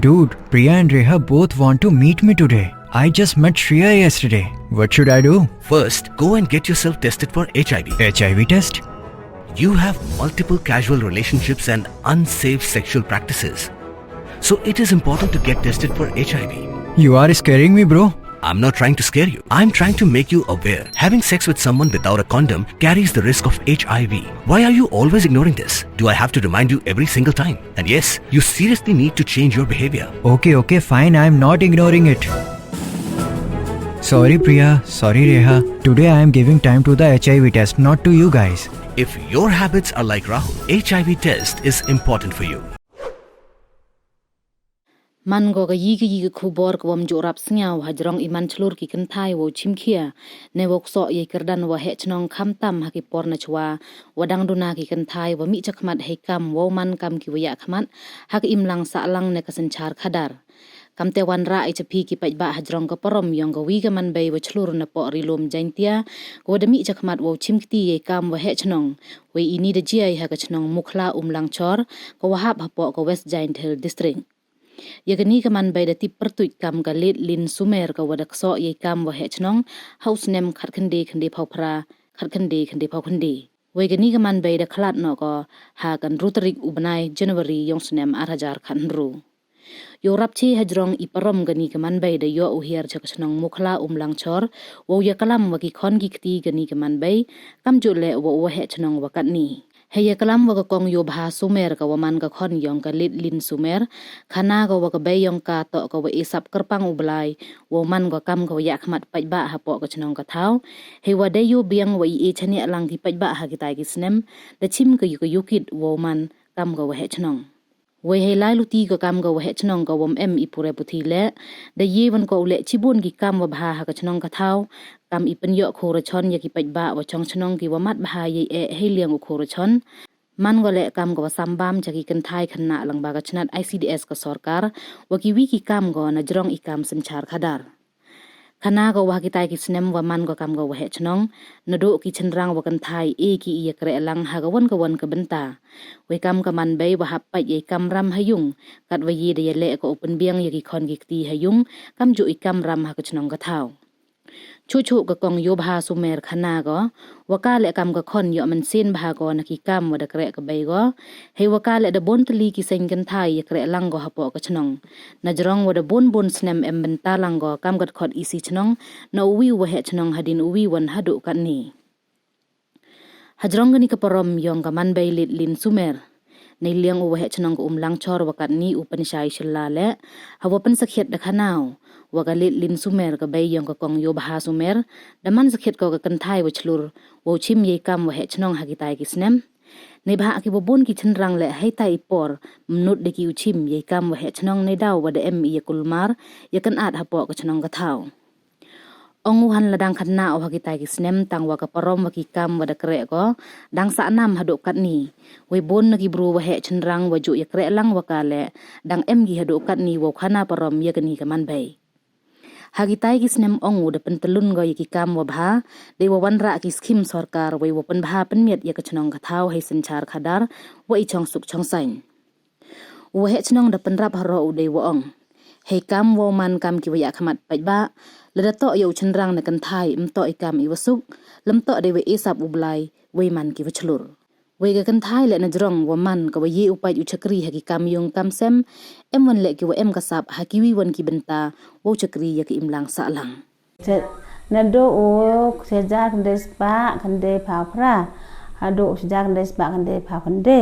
Dude, Priya and Reha both want to meet me today. I just met Shreya yesterday. What should I do? First, go and get yourself tested for HIV. HIV test? You have multiple casual relationships and unsafe sexual practices. So it is important to get tested for HIV. You are scaring me, bro. I'm not trying to scare you. I'm trying to make you aware. Having sex with someone without a condom carries the risk of HIV. Why are you always ignoring this? Do I have to remind you every single time? And yes, you seriously need to change your behavior. Okay, fine. I'm not ignoring it. Sorry, Priya. Sorry, Reha. Today I am giving time to the HIV test, not to you guys. If your habits are like Rahul, HIV test is important for you. Man go ga yi khubor ko wam jorap sngau hajrong iman chlur ki kan thai wo chim khia ne wok so ye kerdan wa he chnong kham tam ha ki por na chwa wadang duna ki kan thai wa mi chakmat he kam wo man kam ki wa khmat ha ki imlang sa lang ne kasan char khadar kam te wan ra HP ki paj ba hajrong ka parom yong ga wi ga manbei wa chlur na po rilom jaintia ko da mi chakmat wo chim kti ye kam wa he chnong we ini de ji ha ka chnong mukhla lang chor ko wa hap ha po ko West Giant Hill district Yagani ka manbei da tip pertuit kam ka lit lin sumer ka wadak so ye kam wa he chnong house nem khat khande phau phra khat khande phau khande Wegani ka manbei da khlat no ko ha kan rutarik ubnai January yong snem 8000 khan ru Yo rapchi hajrong iparom gani ka manbei da yo uhiar chak chnong mukhla lang chor wo ya kalam wa ki khon ki kti gani ka manbei kam jo le wo he chnong wa kat ni Heye kalam waga kong yo bha sumer ka waman ka khon yong ka lit lin sumer khana ka waga bay yong ka to ka wa isap kerpang ublai waman ka kam ka ya khmat paj ba ha po ka chnong ka thau he wa de yo biang wa e chani alang ki paj ba ha ki tai ki snem da chim ka yukit waman kam ka wa he chnong we he lai luti ka kam ka wa he chnong ka wam em ipure puthi le da ye wan ko le chibun ki kam wa bha ha ka chnong ka thau kam ipen yo khora chon ya ki paj ba wa chong chnong ki wa mat bha ye e he liang u khora chon man go le kam go sambam jaki kan thai khanna lang ba ga chnat ICDS ka sarkar wa ki wi ki kam go na jrong I kam sanchar khadar khana go wa ki tai ki snem wa man go kam go wa he chnong na do ki chenrang wa kan thai e ki ye kre lang ha ga wan ka benta we kam ka man bei wa hap pa ye kam ram hayung kat wa ye de le ko open biang ye ki khon ki ti hayung kam ju I kam ram ha ka chnong ka thau chu ka kong yo bha sumer khana go waka le kam ka khon yo man sin bha go na ki kam wa da kre ka bei go he waka le da bon tli ki seng kan thai ye kre lang go ha po ka chnong na jrong wa da bon snem em ben ta lang go kam gat khot isi chnong na uwi wa he chnong hadin uwi wan hadu kan ni hajrong ni ka parom yong ka manbei lit lin sumer nei liang u wa he chnong ko lang chor wa kat ni upanishai shilla le hawa pan sakhet da khanau wagalit lin sumer ka bay yong ka kong yo bha sumer daman sakhet ko ka kan thai wa chlur wo chim ye kam wa he chnong hagitai ki snem nei bha ki bobon ki chenrang le hai tai por mnut de ki uchim ye kam wa he chnong nei daw wa de em ye kulmar ye kan at ha po ka chnong ka thau ongu han ladang khanna o hagitai ki snem tang wa ka parom wa ki kam wa da kre ko dang sa nam hadu kat ni we bon na ki bru wa he chenrang wa ju ye kre lang wa ka le dang em gi hadu kat ni wo khana parom ye kan ni ka man bay Hagitai ki snem ongu da pentelun go yaki kam wa bha de wa wanra ki skim sarkar we wa pen bha pen miet ya ka chnong ka thau hai sanchar khadar wa I chong suk chong sain wa he chnong da pen rap haro de wa ong he kam wo man kam ki wa ya khmat paj ba le da to yo chenrang na kan thai to I kam I wa suk lam to de we isap ublai we man ki wa chlur we ga kan thai le na jrong wa man ka wa ye upai u chakri ha ki kam yung kam sem em wan le ki wa em ka sap ha ki wi wan ki benta wo chakri ya ki imlang sa lang na do o se ja kan des pa kan de pha phra ha do se ja kan des pa kan de pha kan de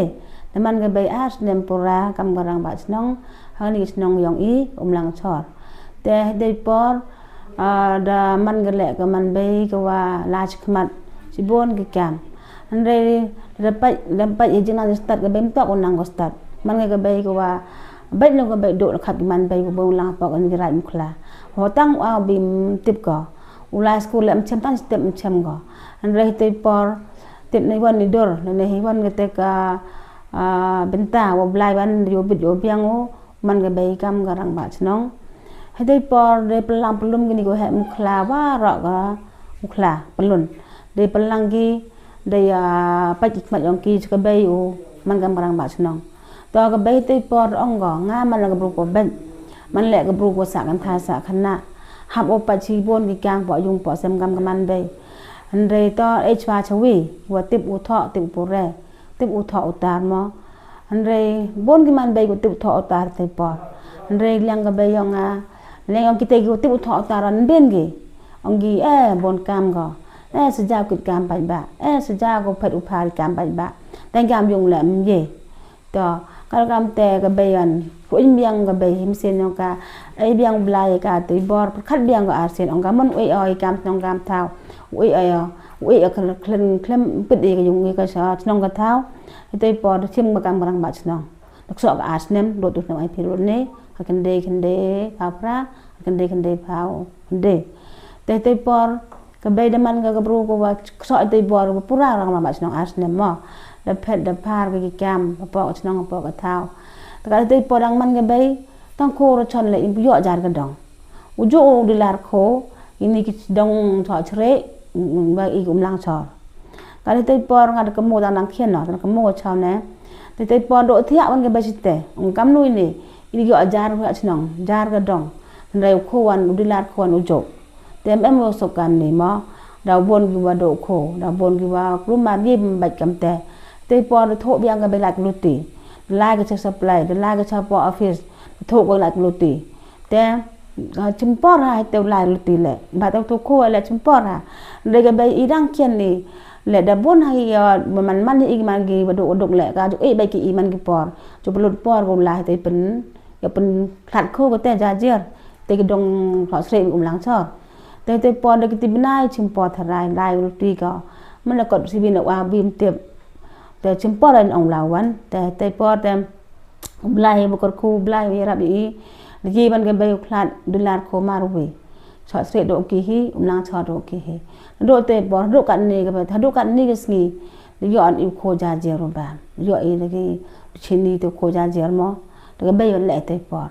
na man ga bai as nem pura kam garang ba chnong ha ni chnong yong I lang chor te de por da man ga le ka man bai ka wa la chkhmat si bon ki kam andre dapat ijina start ka bem to unang ko start man ga bai ko wa bai lo ga bai do khat man bai ko bo lang pa kan rai mukla ho tang wa bim tip ko ula school am cham tan step cham ko andre te por tip nei wan ni dor nei wan ga te ka benta wa blai wan yo bit yo biang o man ga bai kam garang ba chnong hai te por de pelang pelum gini ko he mukla wa ro ga mukla pelun de pelang gi de paj mat yong ki ka bay u man gam barang ba chnong ต่อกับใบเตยปอดอ่องก่องามันละกับรูกว่าเบ็ดมันแหละกับรูกว่าสากันทาสาคณะหับอปัชีบนกิกางปอยุงปอเซมกำกับมันใบอันเรต่อเอชวาชวีว่าติบอุทอติบปุเรติบอุทออุตารมออันเรบนกิมันใบกูติบอุทออุตารเตยปอดอันเรเลี้ยงกับใบยองาเลี้ยงกิเตกูติบอุทออุตารันเบนกีองกีบนกามก็sejak kit kam pai ba sejak ko phat upar kam pai ba dan kam yung lam ye to kal kam te ka bayan ko in biang ka bay him sen no ka ai biang blai ka te bor khat biang ko arsen ong ka mon oi oi kam nong kam thau oi oi klen klem pit e ka yung ka sa nong ka thau te por chim ba kam rang ba nong dak so ka asnem do tu no ai phirut ne ka kan de pa pra kan de phao de te por ka bay da man ka bru ko wa so te bor ko pura rang ma nong asnem mo da phet da par ka ki kam pa ko nong pa ka thau ta ka te por dang man ka bay tang ko ro chon le in yo jar ka dong u jo di lar ko ini ki dong tho chre ba i kum lang chor ka te por nga ka mo dang khien no ka mo chon ne te por do thia man ka bay te ong kam nui ni ini yo jar ka nong jar ka dong reu ko wan u di lar ko wan u jo tem em vô sọc cam này mà đào bồn kiwa độ khổ đào bồn kiwa lúc mà đi bạch cầm tè tây po được thổ biang cái bên lại lụt tỉ lại cái supply lại cái cho po office thổ cái lại lụt tỉ tem chim po ra tàu lại lụt tỉ lệ bà tàu thổ khô là chim po ra đây cái bên ý đang kiên này lệ đào bồn hay mà man đi mà gì và độ động lệ cả chỗ ấy bây cái ý man cái po chỗ lụt po gồm lại tây pin cái pin khát khô cái tè ra gier tây cái dong họ sậy lắng cho te pon de kiti binai chimpo tharai lai ruti ko man la kot sibin wa bim tep te chimpo ran ong lawan te po te blai bo kor khu blai wi rab yi ji ban ke bay khlat dollar ko maruwi so se do ki hi lang cho do ki hi do te po do kan ni ke ba do kan ni ke sngi yo an i kho ja je ro ba yo i de ki chini to kho ja je mo de bay le te po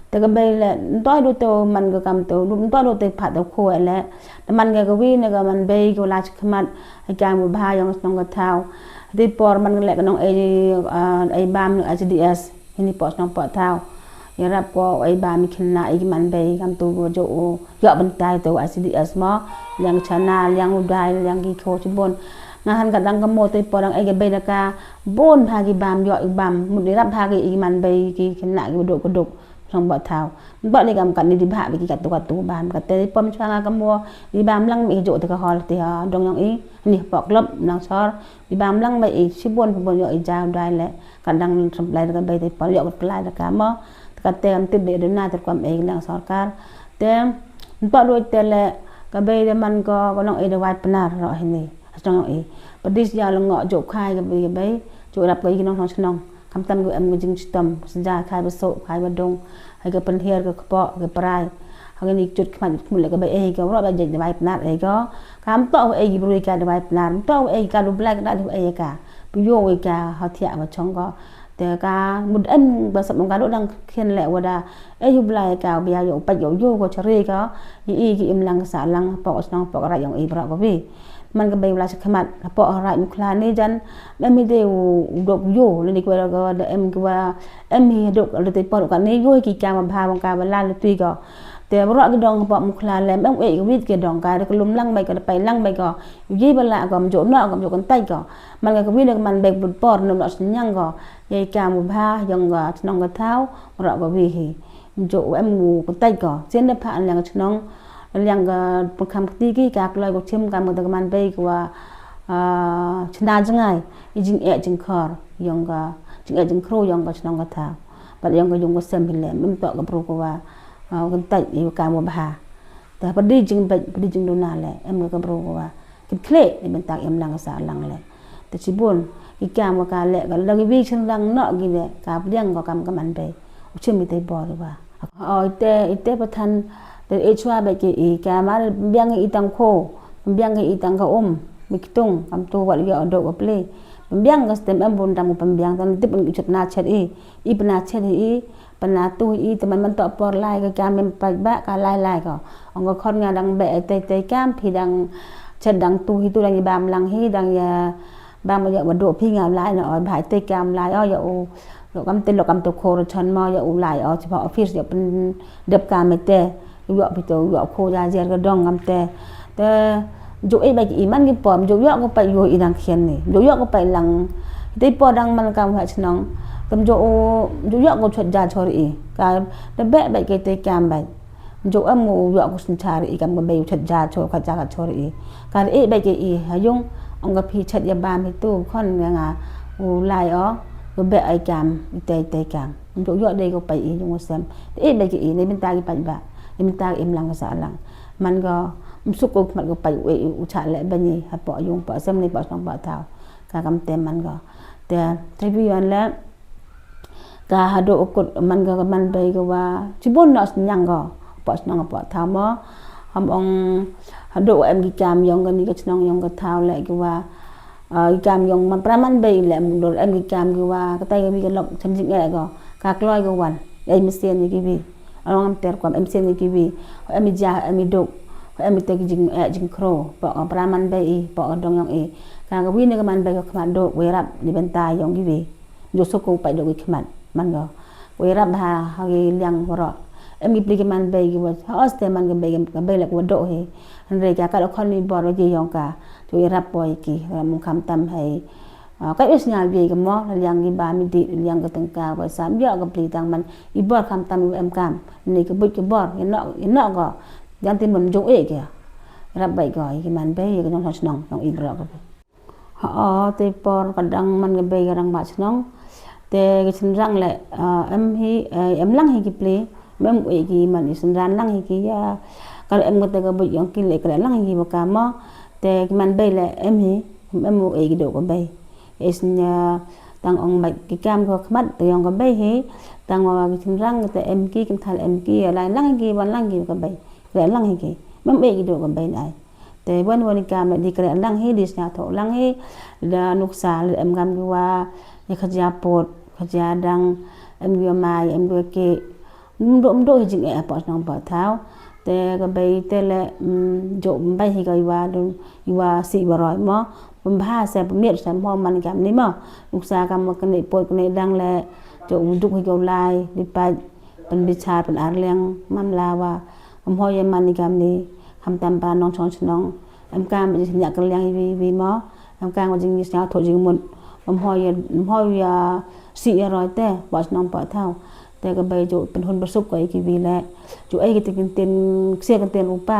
แต่ก็ไปแหละต้อยดูตัวมันก็กำตัวดูต้อยดูตัวผัดตัวโคยแหละแต่มันก็วิ่งเนี่ยก็มันไปก็ลาชขมัดไอ้การบุพายองน้องกระเท้าที่ปอมันก็แหละก็น้องไอ้บามนึง HDS นี่ปอน้องปอเท้าอย่างรับก็ไอ้บามมีขนาดไอ้มันไปกำตัวก็โจเยอะบันไดตัว HDS มั้งยังชนะยังอุดัยยังกีโคชิบนงานกับดังกโมตัวปอดังไอ้กับเบนกาบนพากีบามเยอะอีบามมุดได้รับพากีอีมันไปกีขนาดกีกระดกtrong bọt thảo bọt này cầm cẩn đi bạ vì cái tụ bám cái tê pom choang cái mua đi bám lăng bị dội từ cái hòn thì đông nhong ý nè bọt lấp năng so đi bám lăng bị xí buồn dội ra đai lệ cả đang trong lại cái bay thì bỏ dội cái lại là cá mơ cái tem tiếp để đến nay thì quam ấy năng so cả tem bọt đôi tê lệ cái bay thì mình có nong ấy được vài pena rồi này trong nhong ý bọt đi giờ là ngọ dội khai cái bay dội đập cái nong nongคำตันกูเอ็มกูจึงชิตมสัญญาขายประสบขายบัดดงให้กับเป็นเฮียกับปอกับปลายเขาก็นี่จุดขมันหมดเลยก็ไปเองก็รอบใหญ่ในใบปนาดเองก็คำต่อเองบริการในใบปนาดต่อเองการรูปแรกก็ได้ทุกเองกะไปโยกเองกะเขาเที่ยวมาช่องก็แต่การมุดเอ็นประสบการณ์รถดังเขียนแหละว่าได้เอ้ยยุบลายกะเบียร์อยู่ไปโยกก็เฉลี่ยก็ยี่กี่อิมลังสาลังปอกน้องปอกอะไรอย่างอีบราก็พี่มันก็เป็นเวลาสักขมัดพออะไรมุขลานี่จันแม่ไม่ได้ดกโย่เลยดีกว่าเราก็เอ็มก็ว่าเอ็มมีดกเราติดปอดกันนี่โย่กี่การมาพาบางการมาล่าเลยตีก็แต่เราก็ดองปอมุขลาแล้วแม่เอ๋ก็วิ่งก็ดองการก็ล้มลั่งไปก็ไปลั่งไปก็ยี่บละก็มันโจนเนาะก็โจกันไตก็มันก็วิ่งมันแบกบุญปอดนมเราสัญญาก็ยี่การมาพายังก็น้องก็เท้าเราก็วิ่งมันโจเอ็มงูกันไตก็เส้นได้ผ่านแล้วก็น้องyang program ketiga kak loi ko chim kam ta man bei ko chna jangai ijing jing khor yang ga jing khro yang ga chnong ga tha ba yang ga yung ko sem hile mim to ga pro ko wa kan tai i ka mo ba ta pa di jing do na le em ga pro ko wa kin kle ni ben tak em lang sa lang le ta chi bon i ka mo ka le ga la gi bi chen lang no gi le ka yang ga kam ka man bei chim mi tai bo wa ite pa thanแต่เอชว่าไปกี่อีแกมาเบี้ยงอีตังโคเบี้ยงอีตังกะมิกตุงคำตัววัดยอดอกเปลเบี้ยงก็สเต็มบุญตามมุเบี้ยงตอนที่เป็นจุดนาเชดอีปนาเชดปนาตัวแต่มันต่อปอลายก็การเป็นไปบ้าการลายก็องก็คนงานดังเบะเตยก้ามพี่ดังเชดดังตัวดังบามลังฮีดังยาบางมาเยอะมาดูพี่งานลายเนาะถ่ายเตยก้ามลายอย่า lo kam to ko chan ma ya ulai o chipa office ya pen dep ka mete yo pito yo ko ya jer ga dong ngam te jo e ba ki man ki pom jo yo ko pa yo i dang khen ni jo yo ko pa lang te po dang man kam ha chnong tam jo yo ko chot ja chori ka de be ba ke te kam ba jo am mo yo ko sin chari kam ga be chot ja cho ka ja ka chori ka e ba ke i ha yung ông gặp phi chặt ya ba mi tu con nga ulai o go be ai kam te kam jo yo de go pa i yung sem e ba ke i ne min ta ki pa ba min ta im lang sa lang man go suk ko man go pa u cha le ba ni ha po yung pa sem ni pa song pa thao ka kam te man go te tri yon la ka ha do ko man go man be go wa chi bon nos nyang go pa song pa thao mo ham ong ha do em ki kam yong ga ni ka chnong yong ka thao le ki wa kam yong man praman be le do em ki kam ki wa ka tai mi ka lok cham jing e go ka kloi go wan ei mi sen ni ki bi along am ter kwam em sen ni ki bi em mi ja em mi do em mi te ki jing kro pa praman be i pa dong yong e ka ga wi ni ka man be ka man do we rap ni ben tai yong ki bi jo so ko pa do ki man go we rap ha gi liang ro em gi pli man be gi wa os te man ga be la ko do he re ka ka khon ni bor ji yong ka to rap boy ki mung kham tam hai ka is nya bi ga mo liang gi ba mi di liang ga tang ka wa sam yo ga pli tang man i bor kham tam em kam ni ka bu ki bor no go yang tin man jo e kya rap bai go ki man be ga nong chnong nong i bro ga ha te por ka dang man ga be ga rang ba chnong te ga chin rang le em lang hi ki pli mem e ki man isin ran lang hi ki ya kalau em kata ke buat yang kile kala lang hi baka mo te man bay le em hi em mo e do ko bay esnya tang ong mai ki kam ko khmat te yang ko bay hi tang wa ki tin rang te em ki kim thal em ki la lang ki ban lang ki ko bay kala lang hi ki mem e do ko bay nai te bon kam di kala lang hi di sna tho lang hi da nuksa le em gam ki wa ni khaja pot khaja dang em wi mai em wi ke do jing e pa nang pa thao te ga bay te le jo bay hi ga wa si ba roi mo pum ba se pum miet sam ho man kam ni mo uksa kam ma kan ni pot kan ni dang le jo duk hi go lai di pa pen bi cha pen ar leng mam la wa pum ho ye man ni kam ni ham tam pa nong chong chnong em kam bi nya kan leng vi mo em kam wa jing ni sa tho jing mun pum ho ya si roi te ba nong pa thao te ga bay jo pen hun besuk ko ki vi le jo ai ki tin se kan ten upa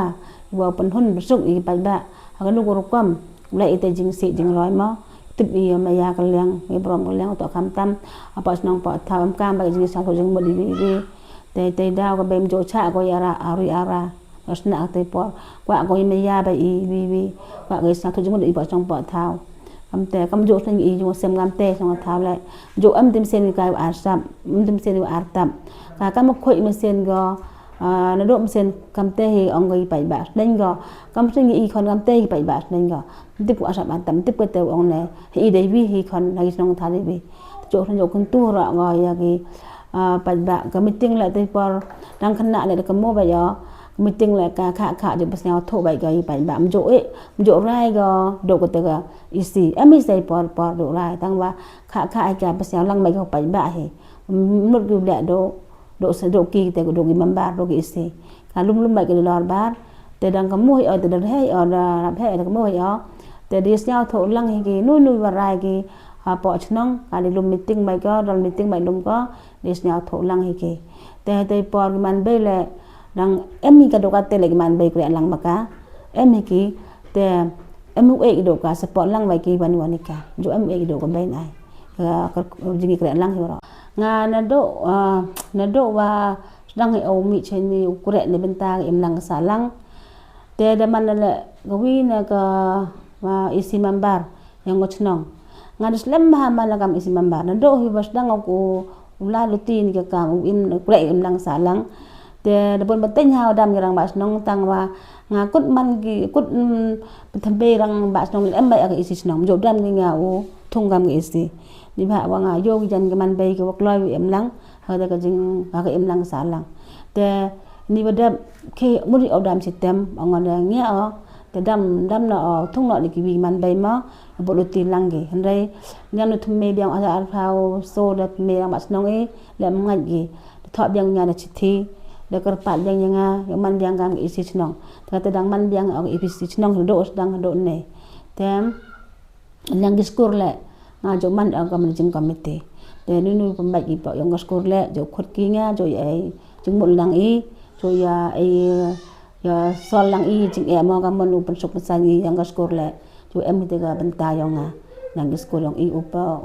wa pen hun besuk i pa ba ha ga lu ko kam le te jing si jing roi mo tip i ma ya ka leng mi brom ko leng to kham tam apa snong pa tha am kam ba jing sa ko jing mo di vi te daw ga bem jo cha ko ya ra ari ara asna te por kwa ko me ya ba i vi kwa ga sa ko jing mo di pa snong pa thao am te kam jo sang i jo sem ngam te sang thao le jo am tim sen ka ar sam tim sen ar tam ka kam khoi me sen go na do sen kam te hi ong gi pai ba nen go kam sang i khon kam te hi pai ba nen go tip ko asam tam tip ko te ong ne hi dei vi hi khon na gi sang tha dei vi jo sang jo kun tu ra ngo ya gi pai ba ka meeting la te por dang khana le ka mo ba yo meeting la ka kha je pas nhau tho bai ga i pai ba jo rai go do ko te ga isi ami sai por do rai tang wa kha ai ka pas nhau lang bai ko pai ba he mut gu le do se do ki te ko do gi member do gi isi ka lum bai ke lor bar te dang ka mo te dang he ra he ka mo yo te di nhau tho lang hi gi nu wa rai gi po chnong ka di lum meeting bai ko dal meeting bai lum ko di nhau tho lang hi gi te por man be le dang em mi ka do ka te le man be kre lang maka em mi ki te em u e do ka support lang bai ki ban wani ka jo em e do ko be nai ka jingi kre lang hi ro nga na do wa dang e o mi chen ni kre ne ben ta em lang sa lang te da man le go wi na ka wa isi mambar yang go chnong nga dis lem ha ma la kam isi mambar na do hi bas dang ko ula luti ni ka kam im kre em lang sa lang te da bon bateng ha dam rang ba nong tang wa nga kut man gi kut thambe rang ba nong em ba ga isi nong jo dam ni nga o thung gam gi isi ni ba wa nga yo gi jan ga man bei ko kloi em lang ha da ga jing ha ga em lang sa lang te ni ba da ke muri o dam system ong nga nge o te dam no thung no de kiwi manbei ma bo lo ti lang ge hendai nyam no thume biang asa alphao so da me yang ba chnong e le ngai ge thọ biang nya na chithi de kar pat biang nga yang man biang gam isi chnong te dang man biang o isi chnong do dang do ne tem yang gi skor le nga jo man ang managing committee te nu pembai gi pa yang skor le jo khot ki nga jo ai jing mul lang i jo ya ya sol lang i jing e mo ga mon upan sok sa ni yang skor le jo em te ga benta yang nga yang skor yang i upa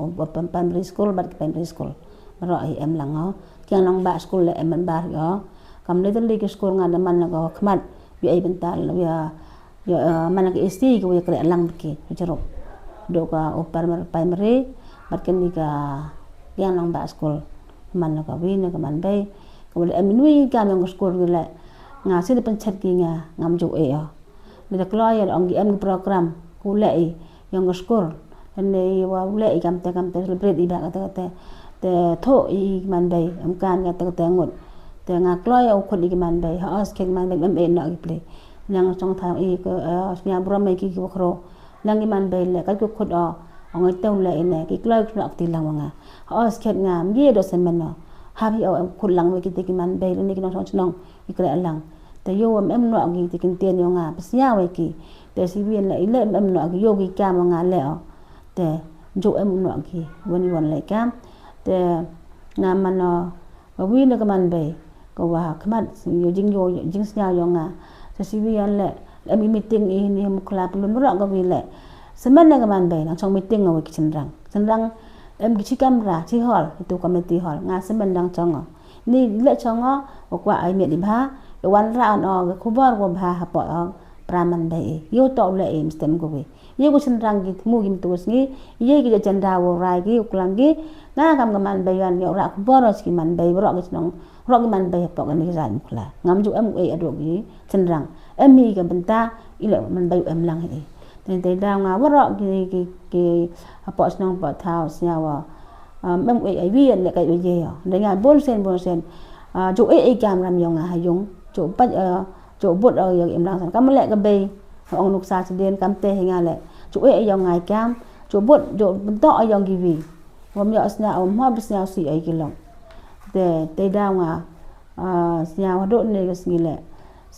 primary school bat primary school ro ai em lang ho kyang nang ba school le em man ba yo kam le ten le ki skor nga man na ga khmat bi ai benta ya man ga sti ko ya kre lang ki jero do ka primary bat ken ni ka yang nang ba school man na ka wi na ka manbei ko le em nui ka yang skor le nga si pen chat ki nga ngam jo e yo le da klo ya ong em program ku le yang skor ne wa le kam te celebrate i ba ka te tho i manbei am kan ga te ngot te nga klo ya khot i manbei ha as ke manbei em e na i ple yang chong thang i ko nya bro mai ki ko khro lang i manbei le ka ko khot o ong te le ne ki klo nak ti lang nga as ke nga mi do sen men no ha bi o khot lang we ki te ki manbei le ni ki no chong i kre lang te yo em no gi te kin ten yo nga pasnya we ki te si bien le em no gi yo gi ka nga le o te jo em no gi woni won le kam te nga man no wi na ka manbei ko wa khmat yo jing snya yo nga te si bien le em meeting i ni mu kla plun ro ga wi le semen na ka manbei na chong meeting ngo ki chin rang em gi chi camera chi hall tu committee hall nga semen dang chong ni le chong o kwa ai me di ba wan ra on o khu bor ko ba ha po praman dai yo to le em stem go we ye ko chin rang gi mu gim tu sngi ye gi jan da wo rai gi uklang gi na kam ga man bai yan yo ra khu bor ski man bai ro gi chnong ro gi man bai po ga ni ran khla ngam ju em e ado gi chin rang em mi ga benta i le man bai em lang e te da nga wo ro gi po chnong po thao sia wa em e ai wi le kai ye yo de nga bon sen ju e kam ram yo nga ha yung chỗ bắt chỗ bột ở em lang san cam lệ cái bê ông nục sa chỉ đến cam tê hình lệ chỗ ấy dòng ngày cam chỗ bột chỗ to dòng gì vì hôm giờ sna ông hoa bít nhau xì ấy cái lòng để tây đào à nhau độ này cái gì lệ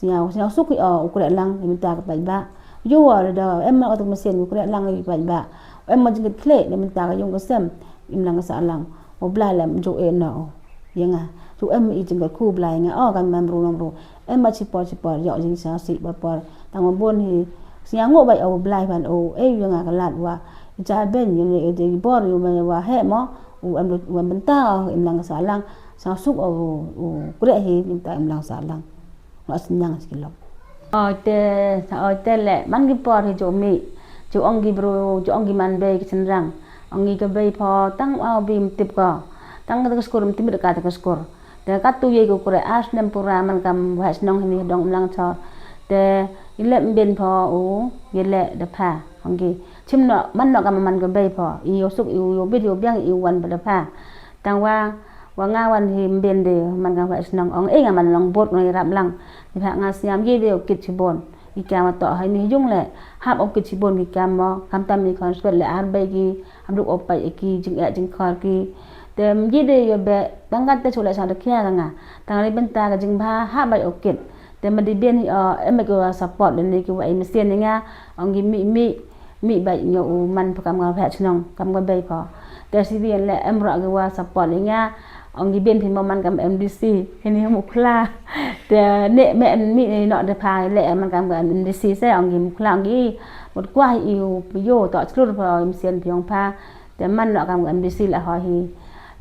nhau xúc cái ở cái lăng thì mình ta cái bánh bạ vô ở đó em ở trong mesin cái lăng cái bánh bạ em mà chỉ cái plate để mình ta cái dùng cái xem em lang cái sa lăng một blai làm chỗ ấy nào yang chú em i jeng khu blai nga kan mamru em ma chipor yo jing sa si por tang bon hi sia ngo bai o blai ban o e nga ka lat wa cha ben ni de bor yo ma wa he mo em benta em lang sa lang sa suk o kre hi nim ta em lang sa lang wa sinyang skilok te le man gi por hi jo mi jo ong gi bro jo ong gi man be ki rang ong gi ka be pho tang au bim tip ko tang ka skor tim de ka ta skor de ka tu ye ko kore as nem pura man kam wa snong ni dong lang cho de ile ben pho o ye le de pha ong gi chim no man no kam man ko be pho i yo suk yo video byang i wan ba de pha tang wa nga wan hi ben de man kam wa snong ong e nga man long bot ngai ram lang ni pha nga siam ye de kit chi bon i ka ma to hai ni jung le hap ok kit chi bon ki kam mo kam tam ni kon spel le ar be gi am du op pai ki jing e jing khar ki dem ye de yo be tangat te chula sa de kya nga tang ri ben ta ga jing ba ha bai okit dem ma di ben em ko support den ni ki wa em sien nga ong gi mi bai nyo man kam ga pha chnong kam ga bai pho te si bien le em ro ga wa support nga ong gi ben phi mo man kam MDC ni mu khla te ne me mi no de pha le man kam ga MDC se ong gi mu khla gi một qua yêu yo to chlur pho em sien pyong pha te man no kam ga MDC la ho hi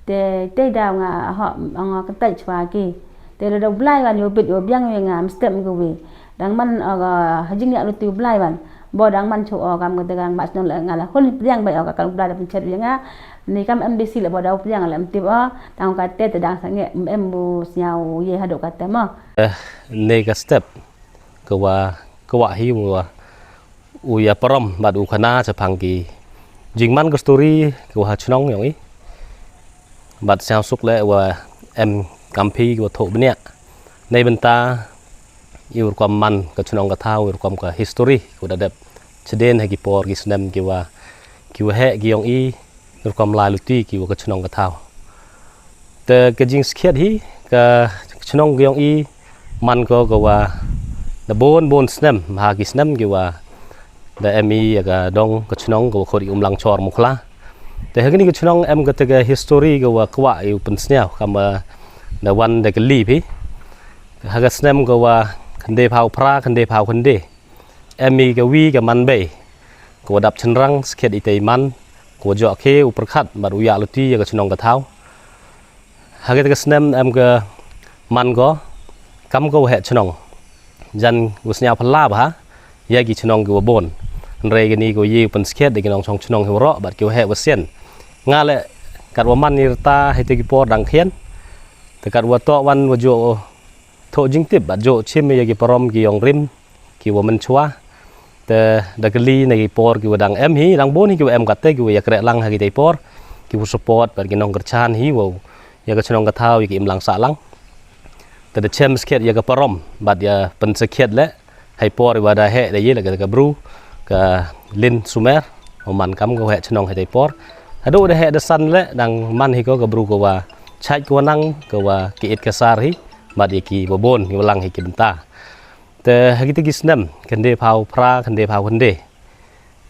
te đào nga họ ang ka tai chwa ki te do blai ban yo bit yo byang nga step go we dang man ha jing ya lu tu blai ban bo dang man chu o kam ga gang ba snon la nga la hol byang ba ka kam blai da pin chet nga ni kam MDC la bo daw byang la mtip o tang ka te dang sa nge em bu nyao ye ha do ka te ma ne ka step ka wa hi mu u ya parom ba du khana cha phang ki jing man ka story ka ha chnong yong i bát sao súc lệ và em cầm phi của thổ bên nè nay bên ta yêuความมันก็ชนองกระเท้าyêuความก็ history ก็ได้แสดงให้กี่ปอกี่สนามกี่ว่าแห่กี่ยองอีyêuความลายลุตีกี่ว่าก็ชนองกระเท้าแต่ก็จริงสเกียดฮีก็ชนองกี่ยองอีมันก็ว่าthe boonสนามหากี่สนามกี่ว่าthe emiก็ดองก็ชนองก็คนอีลังชอร์มุขละแต่หากนี่ก็ชนองก็แต่ก็ history ก็ว่าก็ว่าอยู่เป็นเสี้ยวคำว่า the one เด็กลีพี่หากสนามก็ว่าคันเดพาวพระคันเดพาวคันเดมีกวีกับมันเบยก็ดับชันรังสเกตอิเตมันก็จ่อเคอุปขัดบารุยาลุตีก็ชนองกระเท้าหากแต่สนามก็มันก็กำก็แหชนองจันกุศญาพลาบฮะยากิชนองก็บนเรกันนี้ก็ยีเป็นสเกตเด็กน้องชงชนองหัวเราะบัดก็แหวเสียนงาเลยกัดว่ามันนิรตาให้ตะกี้ปอดังเขียนแต่กัดว่าโตวันว่าโจโทจิงติบบัดโจชิมยากิปรอมกิยองริมกิว่ามันชัวแต่ดักลีในกิปอร์กิว่าดังฮีดังโบนี่กิว่ากัดเตกิว่าอยากเระลังให้กิไตปอร์กิว่าสปอร์ตบัดกิน้องกระชานฮีว่าอยากชนองกระเท้าอยากลังสาลังแต่เดชมสเกตอยากปรอมบัดอยากเป็นสเกตและให้ปอร์ว่าได้แห่ได้ยี่แล้วก็บรูก็ลินซูเมอร์มันกำก็แห่ชนองให้ไตปอร์ถ้าดูได้แห่ได้สันและดังมันฮีก็บรูก็ว่าใช้กว่านั่งก็ว่ากิอิดกษาฮีบัดอยากกิบนกิลังให้กิบตาแต่หากที่กิสนามคันเดพาวพระคันเดพาวคันเด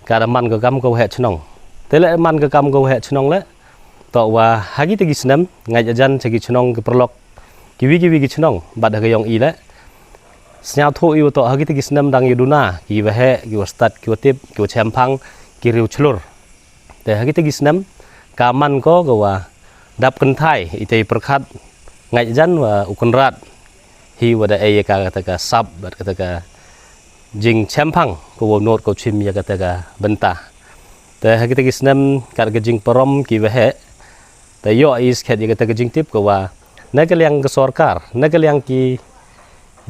การมันก็กำก็แหชนองแต่ละมันก็กำก็แหชนองแล้วต่อว่าหากที่กิสนามไงอาจารย์จะกิชนองก็ประลอกกิวิกิชนองบัดหากยองอีแล้วสยามทูอยู่ต่อหากที่กิสนามดังอยู่ดูน่ากิวะแหกิวสตัดกิวติบกิวแชมพังกิริวชลูร์แต่หากที่กิสนามกามันก็ว่าดับกันไทยอิเตยประคัดไงอาจารย์ว่าอุกนรัดฮีว่าได้kata ka sab kata ka jing champang ko not ko chim ya kata ka bentah te kita kisnam kata ka jing parom ki waheh te yo is khat ya kata ka jing tip ko wa nakaliang ka sarkar nakaliang ki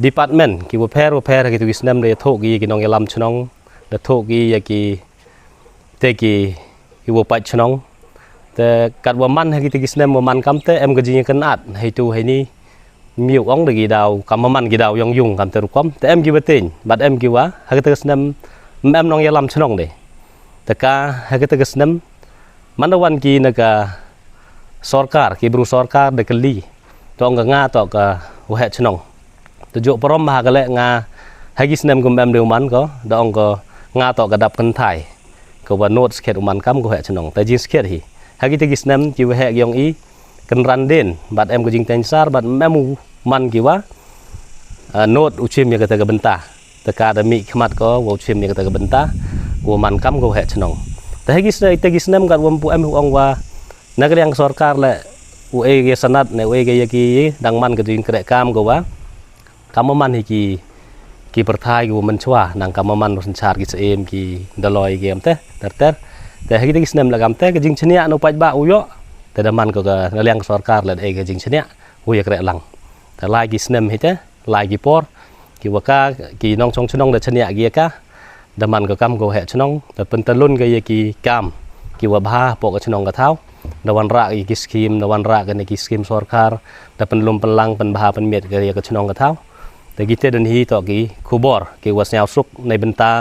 department ki wa pher kita kisnam de thok ki nong yalam chnong de thok ki ya ki te ki wa pa chnong te kat wa man kita kisnam wa man kam te ka jing kan at hai tu hai ni miu ong de gidau kamaman gidau yong yung kam terukom te giwa tieñ bad giwa hagata snam nong yalam chnong de taka hagata snam manawan ki naga sarkar ki bru sarkar de kali to nga to ka wahe chnong to jo parom ma ga le nga hagi snam gum de man ko dong ko nga to ka dap kan thai ko wa not sket man kam ko he chnong te jing sket hi hagi te snam ki wahe yong i kan randen bad ko jing tieñ sar bad man kiwa not uchim ya kata bentah teka ada mi khmat ko wo uchim ya kata bentah wo man kam ko he chnong te hagi snem kat wo pu ong wa nakriang sarkar le u ge sanat ne ge yaki dang man ka jing kre kam ko wa kam man hi ki perthai ko man chwa nang kam man ro sanchar ki seem ki daloi game te ter te hagi snem la gam te ka jing chnia no paj ba u yo te da man ko ka nakriang sarkar le ge jing chnia wo ya kre langแต่ลายกี่สนมเหรอลายกี่ปอร์กี่ว่าก้ากี่น้องชงชนองเดชเนียกี่ก้าดมันก็กำก็แหชนองแต่เป็นตะลุ่นก็ยี่กี่กามกี่ว่าบ้าปกชนองกระเท้าดวันรักกี่สกีมดวันรักกันกี่สกีมสอร์คาร์แต่เป็นลมเป็นลังเป็นบ้าเป็นเมียดก็ยี่ก็ชนองกระเท้าแต่กี่เทดันฮีต่อกี่คูบอร์กี่ว่าเสียวสุกในบรรดา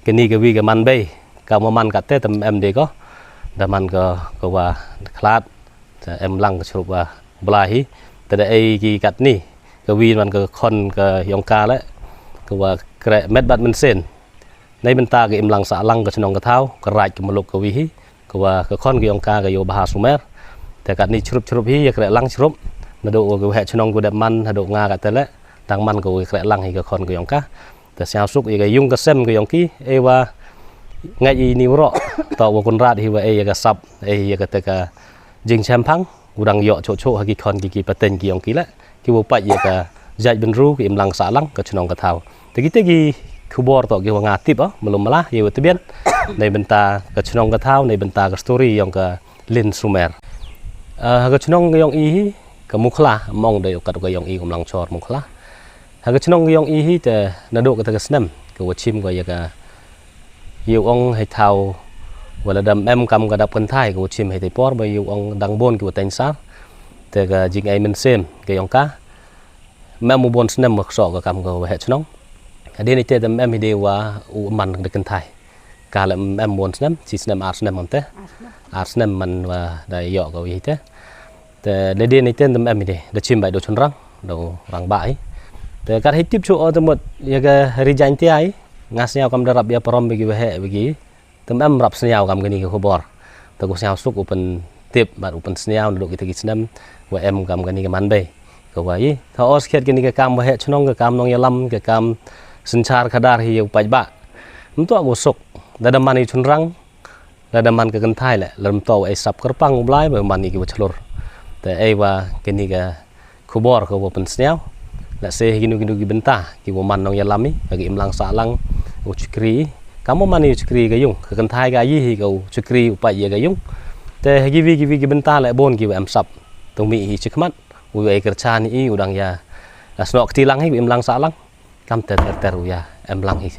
กี่นี่ก็วีกับมันเบย์กับมันกัดเตะแต่เด็กก็ดมันก็ว่าคลาดแต่ลังก็สรุปว่าบลาฮีแต่ได้กี่กัดนี่ก็วีมันก็คนก็ยองกาแล้วก็ว่าแกะเม็ดบัดมันเส้นในบรรดาก็ลังสาลังก็ชนองกระเท้าก็ไรก็มาลุกก็วีก็ว่าก็คนก็ยองกาก็โยบหาสุเมรแต่กัดนี่ชุบฮีอยากแกะลังชุบนาดูก็แหชนองก็เด็บมันนาดูงากัดแต่ละดังมันก็แกะลังให้ก็คนก็ยองกาแต่เช้าสุกอีกยุ่งก็เส้นก็ยองกี้ว่าไงอีนิวร์ต่อว่าคนราดที่ว่าอยากซับอยากแต่ก็ยิงแชมพังกูดังเหยาะโชว์ให้กี่คนกี่ประเด็นกี่องกี่ละกี่ว่าไปยังก็ใจเป็นรู้กี่ลังสาลังก็ชนองกระเท้าแต่กี่กี่คูบอร์ต่อกี่ว่างาติบมาลงมาละยี่ว่าทะเบียนในบรรดาก็ชนองกระเท้าในบรรดาก็สตอรี่ยังก็ลินซูเมอร์ก็ชนองก็ยองอีก็มุขละมองเดียวกับก็ยองอีกำลังชอดมุขละก็ชนองก็ยองอีแต่นาดูก็แต่ก็สนมก็ว่าชิมก็ยังก็ยี่องให้เท้าว่าระดับกำกระดับคนไทยก็ชิมให้ได้ปอร์ไปอยู่องดังบนก็แต่งซาแต่ก็จริงไอ้มันเซมก็ยองกา mem mu bon snem mak so ka kam go he chnong ade ni te mem ide wa u man de kan thai ka la mem bon snem si snem ar snem te ar snem man wa da yo go yi te le de ni te mem ide de chim bai do chun rang do rang bai te ka hitip chu o te mot ya ga rijain ti ai ngas nyao kam darap ya parom bagi waheh bagi mem rap snyao kam gani ko bor te ko snyao suk open tip bat open snyao do kita kisnem wa em kam gani ke manbei ko wa yi tha os khet gani ke kam waheh chnong ke kam nong yalam ke kam senchar khadar hi upai ba mto go suk da mani chun rang da man ke kan thai le lam to ai sap kerpang blai ba mani ke chlur te ai wa gani ke ko bor ko open snyao la se ginu benta ki wo man nong yalam ni bagi imlang sa lang u chukri kamu mani chukri ga yung kan thai ga yi hi go chukri upai ye ga yung te givi benta la boon ki em sap tong mi hi chikmat u ai kerchan i udang ya la snok ti lang hi imlang sa lang kam ter u ya em lang hi